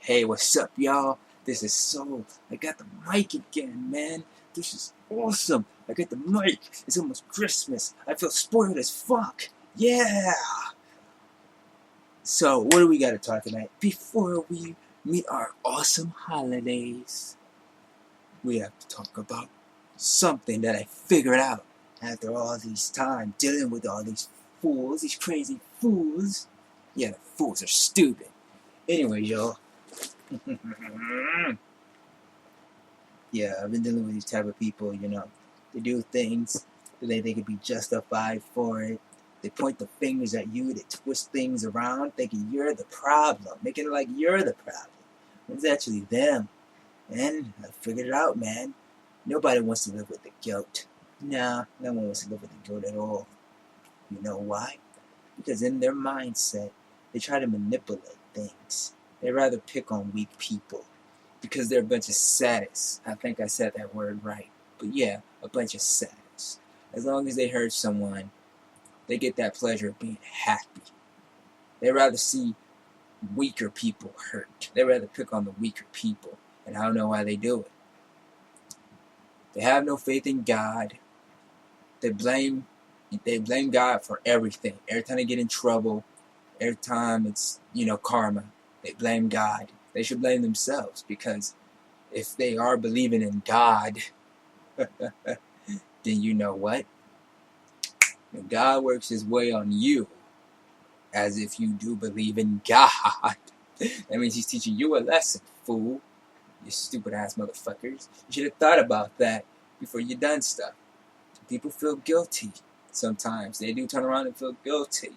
Hey, what's up, y'all? This is Soul. I got the mic again, man. This is awesome. I got the mic. It's almost Christmas. I feel spoiled as fuck. Yeah. So, what do we got to talk tonight? Before we meet our awesome holidays, we have to talk about something that I figured out after all these time dealing with all these fools, these crazy fools. Yeah, the fools are stupid. Anyway, y'all. Yeah, I've been dealing with these type of people, They do things that they think could be justified for it. They point the fingers at you, they twist things around, thinking you're the problem, making it like you're the problem. It's actually them. And I figured it out, man. Nobody wants to live with the guilt. Nah, no one wants to live with the guilt at all. You know why? Because in their mindset, they try to manipulate things. They rather pick on weak people. Because they're a bunch of sadists. I think I said that word right. But yeah, a bunch of sadists. As long as they hurt someone, they get that pleasure of being happy. They rather see weaker people hurt. They rather pick on the weaker people. And I don't know why they do it. They have no faith in God. They blame God for everything. Every time they get in trouble, every time it's, karma, they blame God. They should blame themselves, because if they are believing in God, then you know what? When God works his way on you, as if you do believe in God, that means he's teaching you a lesson, fool. You stupid ass motherfuckers. You should have thought about that before you done stuff. People feel guilty sometimes. They do turn around and feel guilty.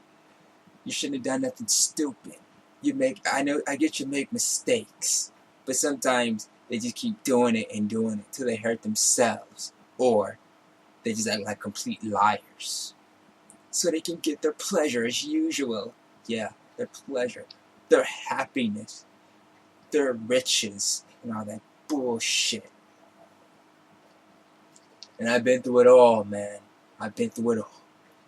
You shouldn't have done nothing stupid. I get you make mistakes, but sometimes they just keep doing it till they hurt themselves, or they just act like complete liars, so they can get their pleasure as usual. Yeah, their pleasure, their happiness, their riches, and all that bullshit. And I've been through it all, man. I've been through it all.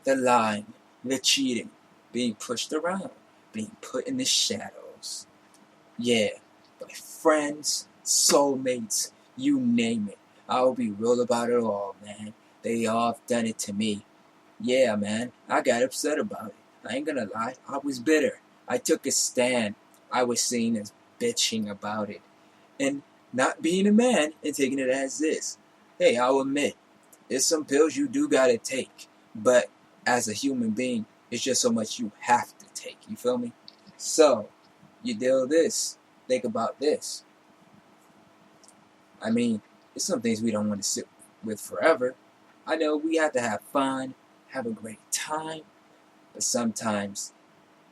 The lying, the cheating, being pushed around, being put in the shadows. Yeah, by friends, soulmates, you name it. I'll be real about it all, man. They all have done it to me. Yeah, man, I got upset about it. I ain't gonna lie, I was bitter. I took a stand. I was seen as bitching about it. And not being a man and taking it as this. Hey, I'll admit, there's some pills you do gotta take. But as a human being, it's just so much you have to take. You feel me? So, you deal with this. Think about this. I mean, there's some things we don't want to sit with forever. I know we have to have fun, have a great time, but sometimes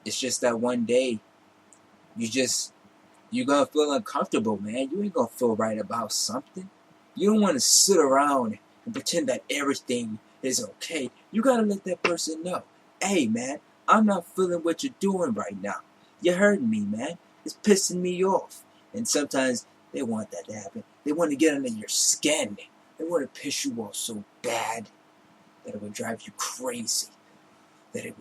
it's just that one day you're gonna feel uncomfortable, man. You ain't gonna feel right about something. You don't want to sit around and pretend that everything is okay. You gotta let that person know, hey, man, I'm not feeling what you're doing right now. You're hurting me, man. It's pissing me off. And sometimes they want that to happen. They want to get under your skin. They want to piss you off so bad that it would drive you crazy. That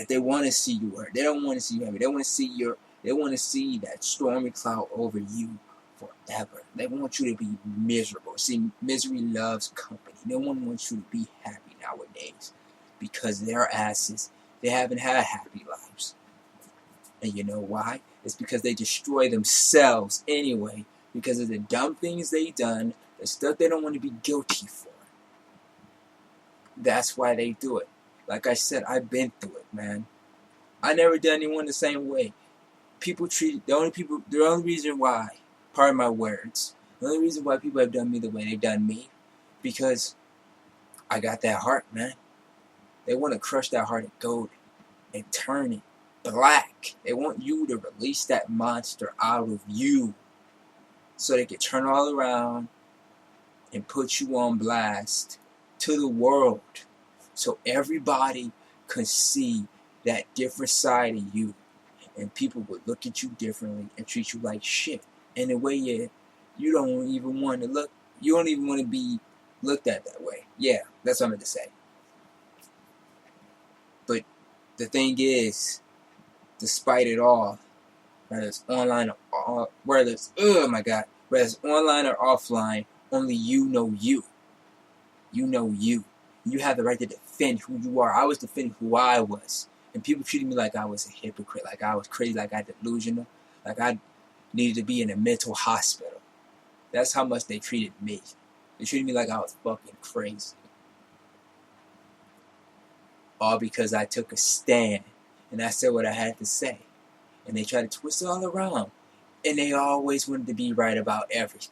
they want to see you hurt. They don't want to see you happy. They want to see that stormy cloud over you forever. They want you to be miserable. See, misery loves company. No one wants you to be happy nowadays, because their asses, they haven't had happy lives. And you know why? It's because they destroy themselves anyway, because of the dumb things they done, the stuff they don't want to be guilty for. That's why they do it. Like I said, I've been through it, man. I never done anyone the same way. The only reason why, pardon my words, the only reason why people have done me the way they've done me, because I got that heart, man. They want to crush that heart of gold and turn it black. They want you to release that monster out of you, so they can turn all around and put you on blast to the world, so everybody can see that different side of you, and people would look at you differently and treat you like shit in a way you don't even want to be looked at that way. Yeah, that's what I'm going to say. But the thing is, despite it all, whether it's online or whether it's whether it's online or offline, only you know you. You know you. You have the right to defend who you are. I was defending who I was. And people treated me like I was a hypocrite, like I was crazy, like I delusional, like I needed to be in a mental hospital. That's how much they treated me. They treated me like I was fucking crazy. All because I took a stand and I said what I had to say. And they tried to twist it all around. And they always wanted to be right about everything.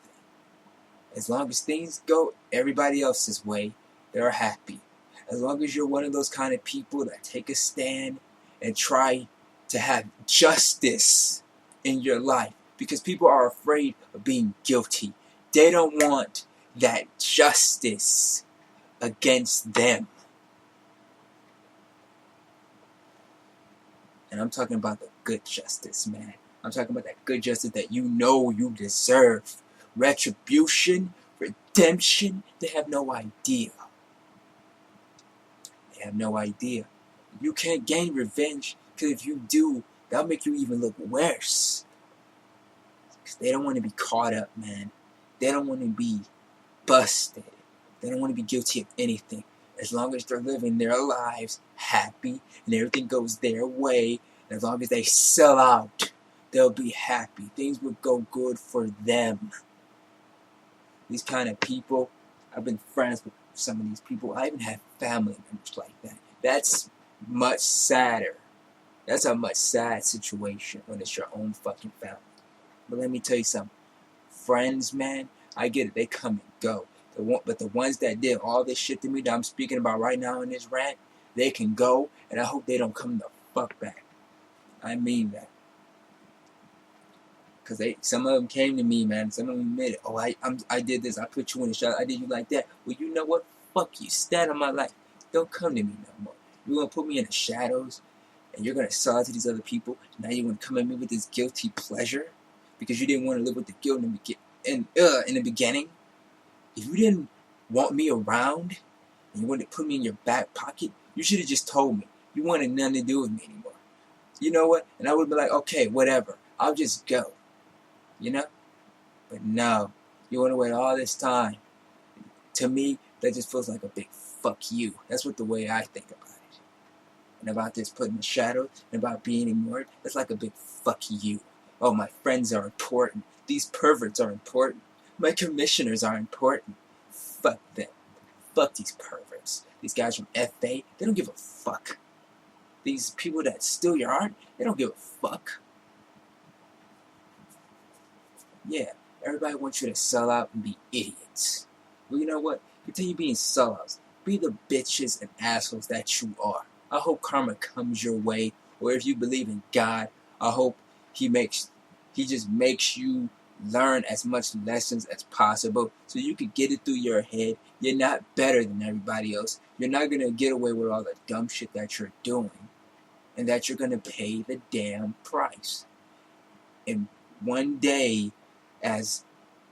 As long as things go everybody else's way, they're happy. As long as you're one of those kind of people that take a stand and try to have justice in your life. Because people are afraid of being guilty. They don't want that justice against them. And I'm talking about the good justice, man. I'm talking about that good justice that you know you deserve. Retribution, redemption, they have no idea. They have no idea. You can't gain revenge, because if you do, that'll make you even look worse. Because they don't want to be caught up, man. They don't want to be busted. They don't want to be guilty of anything. As long as they're living their lives happy and everything goes their way, and as long as they sell out, they'll be happy. Things will go good for them. These kind of people, I've been friends with some of these people. I even have family members like that. That's much sadder. That's a much sad situation when it's your own fucking family. But let me tell you something. Friends, man, I get it. They come and go. But the ones that did all this shit to me that I'm speaking about right now in this rant, they can go, and I hope they don't come the fuck back. I mean that. Because some of them came to me, man. Some of them admitted, oh, I did this. I put you in the shot. I did you like that. Well, you know what? Fuck you. Stand on my life. Don't come to me no more. You're going to put me in the shadows, and you're going to sell it to these other people. Now you're going to come at me with this guilty pleasure because you didn't want to live with the guilt in the beginning. If you didn't want me around and you wanted to put me in your back pocket, you should have just told me. You wanted nothing to do with me anymore. You know what? And I would be like, okay, whatever. I'll just go. You know? But no. You want to wait all this time. To me, that just feels like a big fuck you. That's what the way I think about it. And about this putting the shadows and about being ignored, that's like a big fuck you. Oh, my friends are important. These perverts are important. My commissioners are important. Fuck them. Fuck these perverts. These guys from FA, they don't give a fuck. These people that steal your art, they don't give a fuck. Yeah, everybody wants you to sell out and be idiots. Well, you know what? Continue being sellouts. Be the bitches and assholes that you are. I hope karma comes your way. Or if you believe in God, I hope He just makes you learn as much lessons as possible so you can get it through your head. You're not better than everybody else. You're not going to get away with all the dumb shit that you're doing. And that you're going to pay the damn price. And one day, as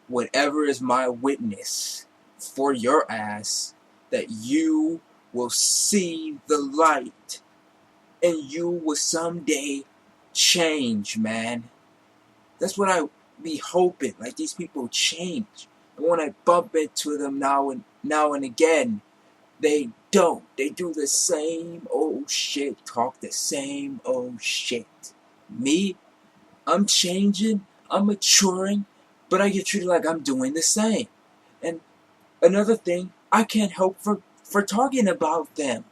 whatever is my witness for your ass, that you will see the light. And you will someday change, man. That's what I be hoping. Like, these people change. And when I bump into them now and again, they don't. They do the same old shit. Talk the same old shit. Me, I'm changing. I'm maturing. But I get treated like I'm doing the same. And another thing, I can't help for talking about them.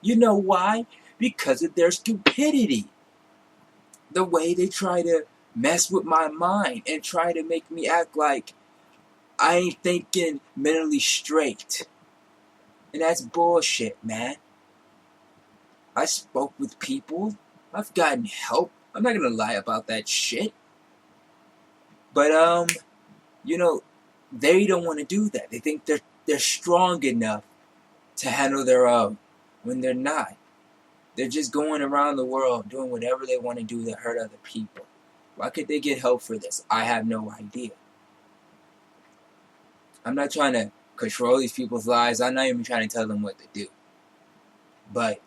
You know why? Because of their stupidity. The way they try to mess with my mind and try to make me act like I ain't thinking mentally straight. And that's bullshit, man. I spoke with people. I've gotten help. I'm not gonna lie about that shit. But you know, they don't want to do that. They think they're strong enough to handle their own when they're not. They're just going around the world doing whatever they want to do to hurt other people. Why could they get help for this? I have no idea. I'm not trying to control these people's lives. I'm not even trying to tell them what to do. But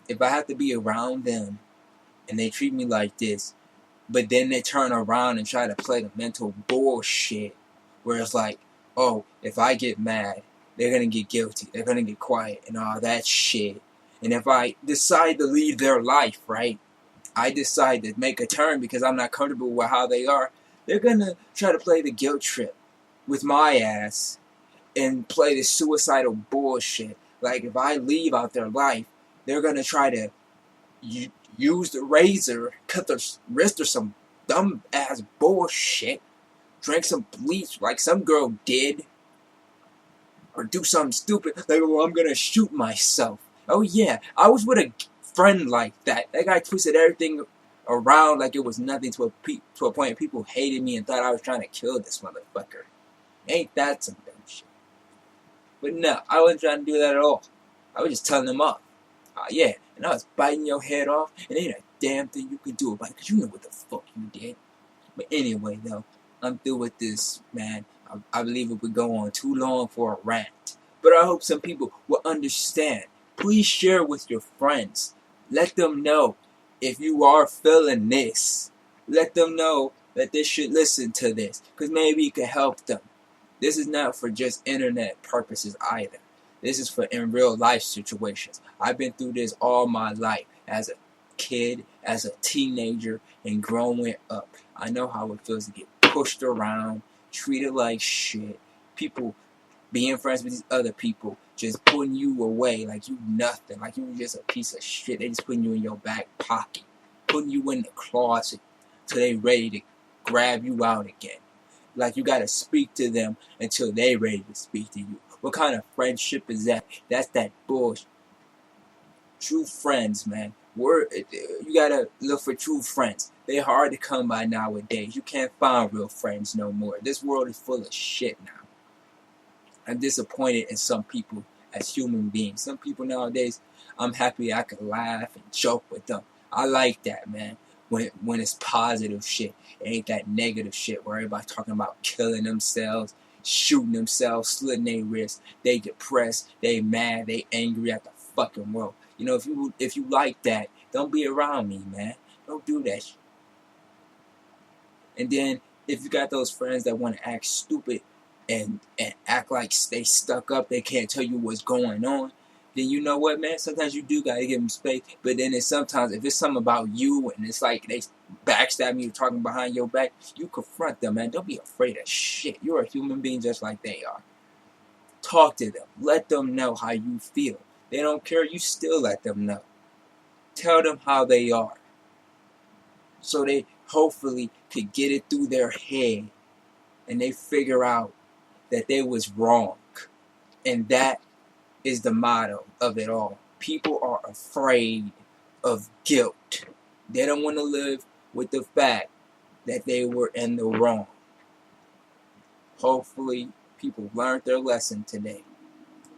if I have to be around them and they treat me like this, But then they turn around and try to play the mental bullshit where it's like, oh, if I get mad, they're going to get guilty. They're going to get quiet and all that shit. And if I decide to leave their life, right, I decide to make a turn because I'm not comfortable with how they are, they're going to try to play the guilt trip with my ass and play this suicidal bullshit. Like, if I leave out their life, they're going to try to use the razor, cut their wrist or some dumb ass bullshit, drink some bleach like some girl did, or do something stupid like, well, I'm gonna shoot myself. Oh yeah, I was with a friend like that. That guy twisted everything around like it was nothing to a point people hated me and thought I was trying to kill this motherfucker. Ain't that some dumb shit? But no, I wasn't trying to do that at all. I was just telling them off. Yeah, and I was biting your head off, and ain't a damn thing you could do about it, because you know what the fuck you did. But anyway, though, I'm through with this, man. I believe it would go on too long for a rant. But I hope some people will understand. Please share with your friends. Let them know if you are feeling this. Let them know that they should listen to this, because maybe it could help them. This is not for just internet purposes either. This is for in real life situations. I've been through this all my life as a kid, as a teenager, and growing up. I know how it feels to get pushed around, treated like shit. People being friends with these other people, just putting you away like you nothing, like you just a piece of shit. They just putting you in your back pocket, putting you in the closet till they ready to grab you out again. Like you gotta speak to them until they ready to speak to you. What kind of friendship is that? That's that bullshit. True friends, man. You gotta look for true friends. They're hard to come by nowadays. You can't find real friends no more. This world is full of shit now. I'm disappointed in some people as human beings. Some people nowadays, I'm happy I can laugh and joke with them. I like that, man. When it's positive shit. It ain't that negative shit where everybody talking about killing themselves, shooting themselves, slitting their wrists. They depressed, they mad, they angry at the fucking world. You know, if you like that, don't be around me, man. Don't do that shit. And then if you got those friends that want to act stupid and act like they stuck up, they can't tell you what's going on, then you know what, man? Sometimes you do gotta give them space. But then it's sometimes, if it's something about you and it's like they backstabbing you, talking behind your back, you confront them, man. Don't be afraid of shit. You're a human being just like they are. Talk to them. Let them know how you feel. They don't care, you still let them know. Tell them how they are. So they hopefully could get it through their head and they figure out that they was wrong. And that is the motto of it all. People are afraid of guilt. They don't want to live with the fact that they were in the wrong. Hopefully people learned their lesson today.